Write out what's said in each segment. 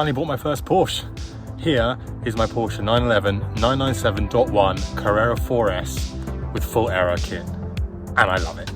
finally bought my first Porsche. Here is my Porsche 911 997.1 Carrera 4S with full aero kit, and I love it.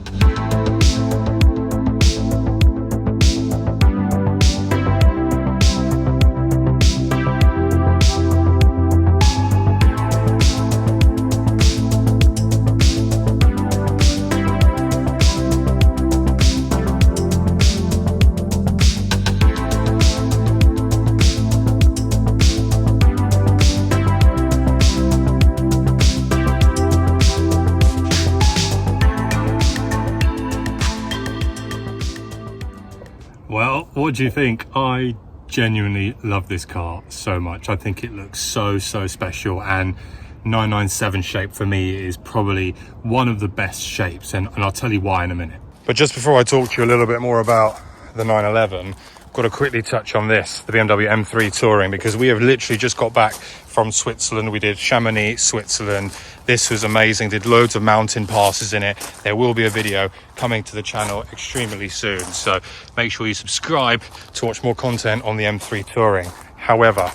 Well, what do you think? I genuinely love this car so much. I think it looks so special, and 997 shape for me is probably one of the best shapes, and I'll tell you why in a minute. But just before I talk to you a little bit more about the 911, I've got to quickly touch on this, the BMW M3 Touring, because we have literally just got back from Switzerland. We did Chamonix, Switzerland. This was amazing, did loads of mountain passes in it. There will be a video coming to the channel extremely soon, so make sure you subscribe to watch more content on the M3 Touring. However,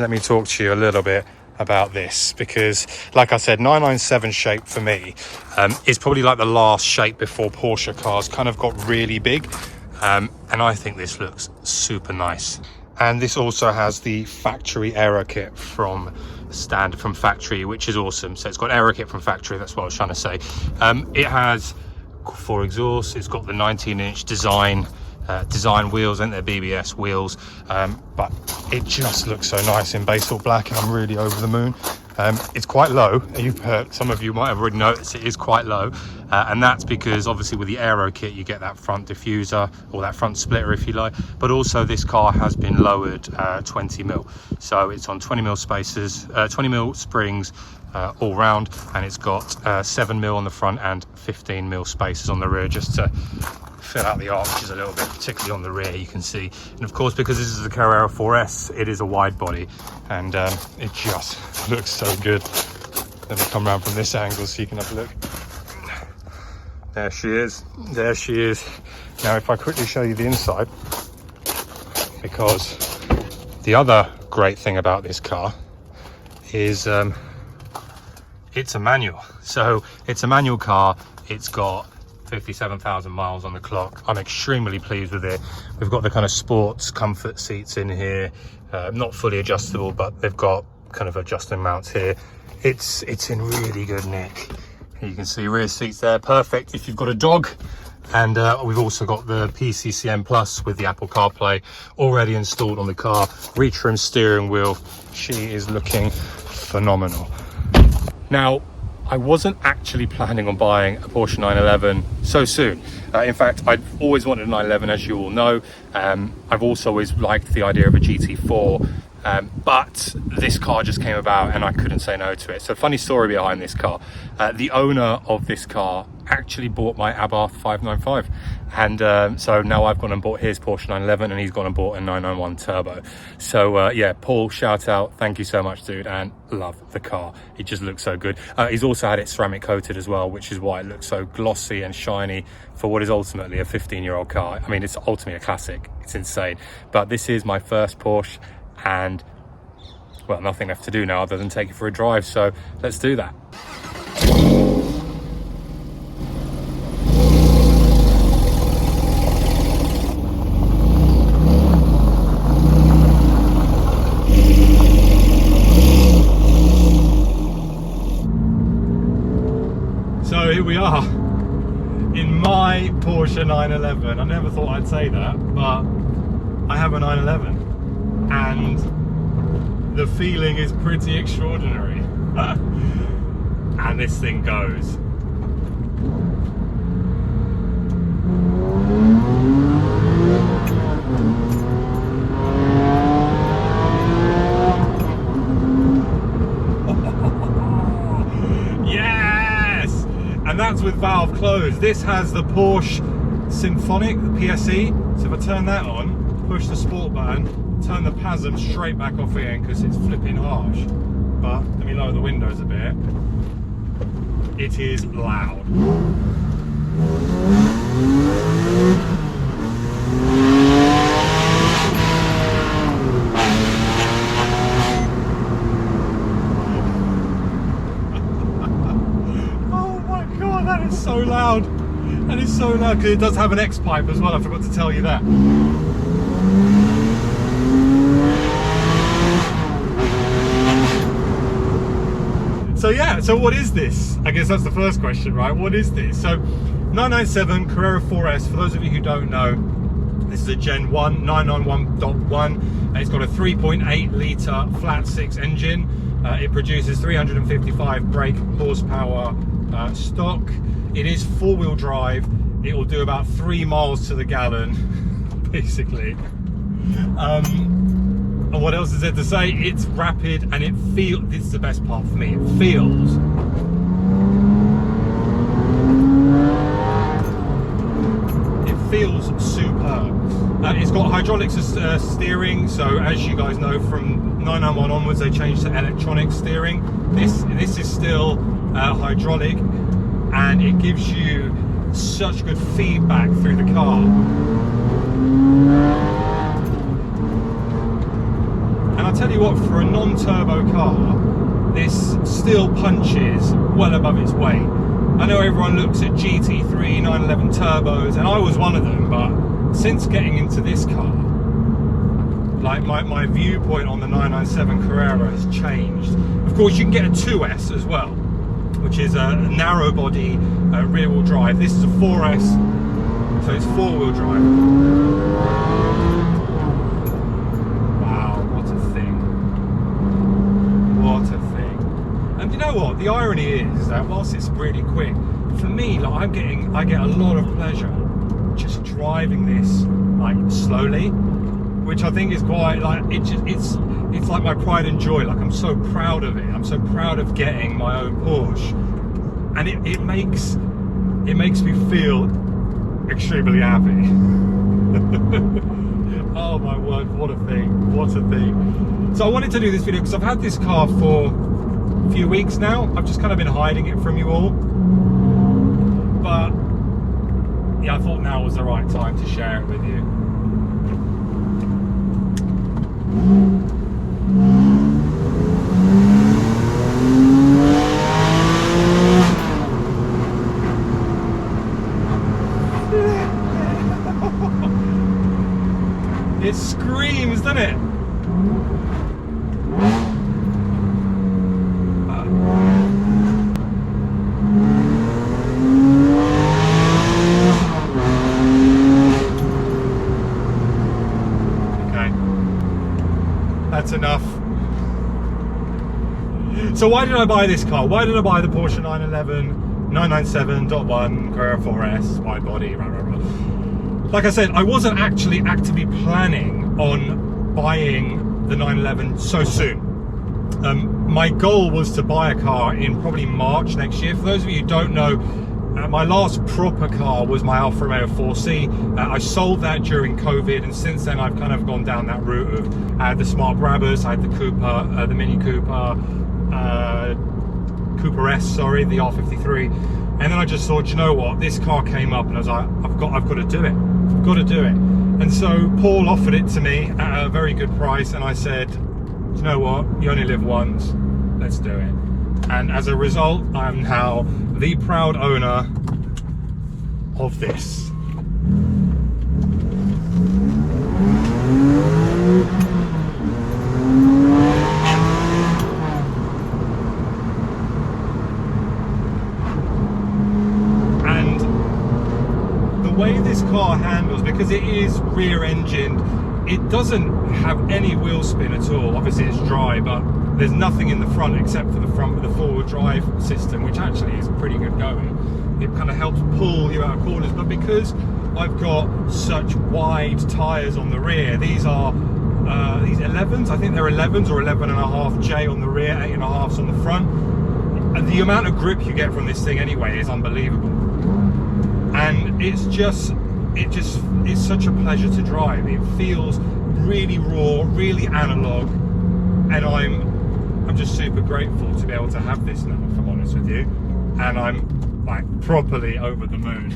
let me talk to you a little bit about this, because like I said, 997 shape for me is probably like the last shape before Porsche cars kind of got really big, and I think this looks super nice. And this also has the factory aero kit from factory, which is awesome. So it's got aero kit from factory, that's what I was trying to say. It has 4 exhausts, it's got the 19-inch design wheels, and they're BBS wheels, but it just looks so nice in basalt black, and I'm really over the moon. It's quite low. You've heard, some of you might have already noticed it is quite low, and that's because obviously with the aero kit you get that front diffuser, or that front splitter if you like, but also this car has been lowered 20 mil, so it's on 20 mil spaces, 20 mil springs all round, and it's got 7 mil on the front and 15 mil spaces on the rear, just to fill out the arches a little bit, particularly on the rear, you can see. And of course, because this is the Carrera 4S, it is a wide body, and it just looks so good. Let me come around from this angle so you can have a look. There she is, there she is. Now if I quickly show you the inside, because the other great thing about this car is it's a manual. So it's a manual car, it's got 57,000 miles on the clock. I'm extremely pleased with it. We've got the kind of sports comfort seats in here, not fully adjustable, but they've got kind of adjusting mounts here. It's in really good nick. You can see rear seats there, perfect if you've got a dog. And we've also got the PCCM Plus with the Apple CarPlay already installed on the car. Retrim steering wheel. She is looking phenomenal. Now, I wasn't actually planning on buying a Porsche 911 so soon. In fact, I've always wanted a 911, as you all know. I've also always liked the idea of a GT4, but this car just came about and I couldn't say no to it. So funny story behind this car. The owner of this car actually bought my Abarth 595, and so now I've gone and bought his Porsche 911, and he's gone and bought a 991 Turbo. So yeah, Paul, shout out, thank you so much, dude, and love the car. It just looks so good. He's also had it ceramic coated as well, which is why it looks so glossy and shiny for what is ultimately a 15-year-old car. I mean, it's ultimately a classic, it's insane. But this is my first Porsche, and well, nothing left to do now other than take it for a drive, so let's do that. So here we are in my Porsche 911. I never thought I'd say that, but I have a 911, and the feeling is pretty extraordinary. And this thing goes. Yes! And that's with valve closed. This has the Porsche Symphonic, the PSE. So if I turn that on, push the sport button, turn the PASM straight back off again because it's flipping harsh. But let me lower the windows a bit. It is loud. it's so loud, and it's so loud because it does have an X pipe as well. I forgot to tell you that. So yeah, so what is this? I guess that's the first question, right? What is this? So 997 Carrera 4S, for those of you who don't know, this is a Gen 1, 991.1. It's got a 3.8 litre flat 6 engine. It produces 355 brake horsepower stock. It is 4-wheel drive. It will do about 3 miles to the gallon, basically. And what else is there to say? It's rapid and it feels, this is the best part for me, it feels superb. It's got hydraulic steering, so as you guys know, from 991 onwards they changed to electronic steering. This is still hydraulic, and it gives you such good feedback through the car. And I'll tell you what, for a non-turbo car, this still punches well above its weight. I know everyone looks at GT3, 911 turbos, and I was one of them, but since getting into this car, like my viewpoint on the 997 Carrera has changed. Of course, you can get a 2S as well, which is a narrow body rear wheel drive. This is a 4S, so it's 4-wheel drive. Wow, what a thing. What a thing. And you know what? The irony is that whilst it's really quick, for me, like I get a lot of pleasure just driving this like slowly, which I think is quite like, it's like my pride and joy. Like, I'm so proud of it. I'm so proud of getting my own Porsche, and it makes me feel extremely happy. Oh my word, what a thing, what a thing. So I wanted to do this video because I've had this car for a few weeks now. I've just kind of been hiding it from you all, but yeah, I thought now was the right time to share it with you. It screams, doesn't it? That's enough. So why did I buy this car? Why did I buy the Porsche 911 997.1 Carrera 4S wide body? Rah, rah, rah. Like I said, I wasn't actually actively planning on buying the 911 so soon. My goal was to buy a car in probably March next year. For those of you who don't know, my last proper car was my Alfa Romeo 4C. I sold that during COVID, and since then I've kind of gone down that route of, I had the Smart Brabus, I had the Cooper, the Mini Cooper, Cooper S, sorry, the R53. And then I just thought, you know what, this car came up and I was like, I've got to do it. I've got to do it. And so Paul offered it to me at a very good price, and I said, you know what, you only live once, let's do it. And as a result, I'm now the proud owner of this. And the way this car handles, because it is rear engined, it doesn't have any wheel spin at all. Obviously it's dry, but there's nothing in the front except for the front with the 4-wheel drive system, which actually is pretty good going. It kind of helps pull you out of corners, but because I've got such wide tyres on the rear, these are these 11s, I think they're 11s or 11.5J on the rear, 8.5s on the front. And the amount of grip you get from this thing anyway is unbelievable. And it's such a pleasure to drive. It feels really raw, really analog, and I'm just super grateful to be able to have this now, if I'm honest with you. And I'm like properly over the moon.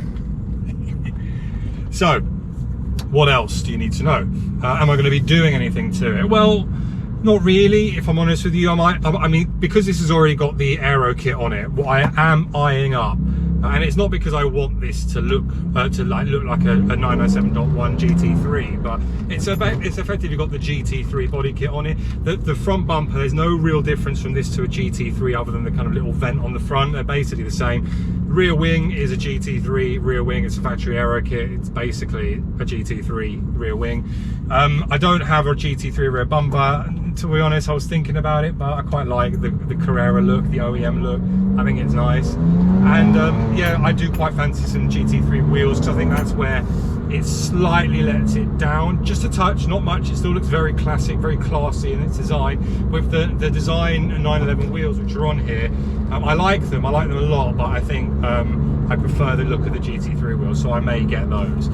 So what else do you need to know? Am I going to be doing anything to it? Well, not really, if I'm honest with you. I mean, because this has already got the aero kit on it, what I am eyeing up And it's not because I want this to look like a 997.1 GT3, but it's effectively got the GT3 body kit on it. The front bumper, there's no real difference from this to a GT3 other than the kind of little vent on the front. They're basically the same. Rear wing is a GT3 rear wing. It's a factory error kit. It's basically a GT3 rear wing. I don't have a GT3 rear bumper, to be honest. I was thinking about it, but I quite like the Carrera look, the OEM look. I think it's nice. And yeah, I do quite fancy some GT3 wheels, because I think that's where it slightly lets it down just a touch, not much. It still looks very classic, very classy in its design. With the design 911 wheels which are on here, I like them a lot, but I think I prefer the look of the GT3 wheels, so I may get those.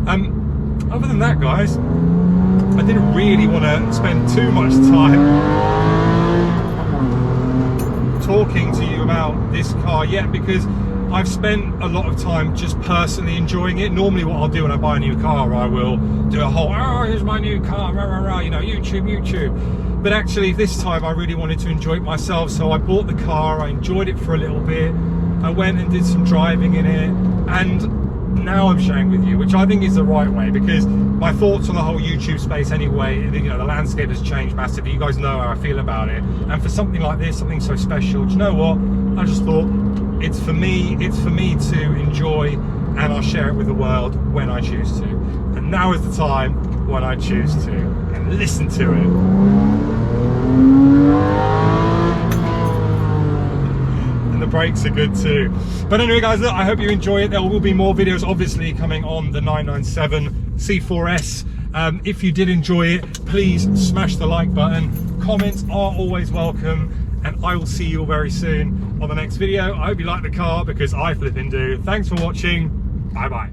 Other than that, guys, I didn't really want to spend too much time talking to you about this car yet, because I've spent a lot of time just personally enjoying it. Normally what I'll do when I buy a new car, I will do a whole, oh, here's my new car, rah, rah, rah, you know, YouTube. But actually this time I really wanted to enjoy it myself, so I bought the car, I enjoyed it for a little bit, I went and did some driving in it, and now I'm sharing with you, which I think is the right way, because my thoughts on the whole YouTube space anyway, you know, the landscape has changed massively. You guys know how I feel about it, and for something like this, something so special, do you know what, I just thought it's for me to enjoy, and I'll share it with the world when I choose to. And now is the time when I choose to, and listen to it. And the brakes are good too. But anyway, guys, look, I hope you enjoy it. There will be more videos obviously coming on the 997 C4S. If you did enjoy it, please smash the like button. Comments are always welcome, and I will see you all very soon on the next video. I hope you like the car, because I flipping do. Thanks for watching. Bye bye.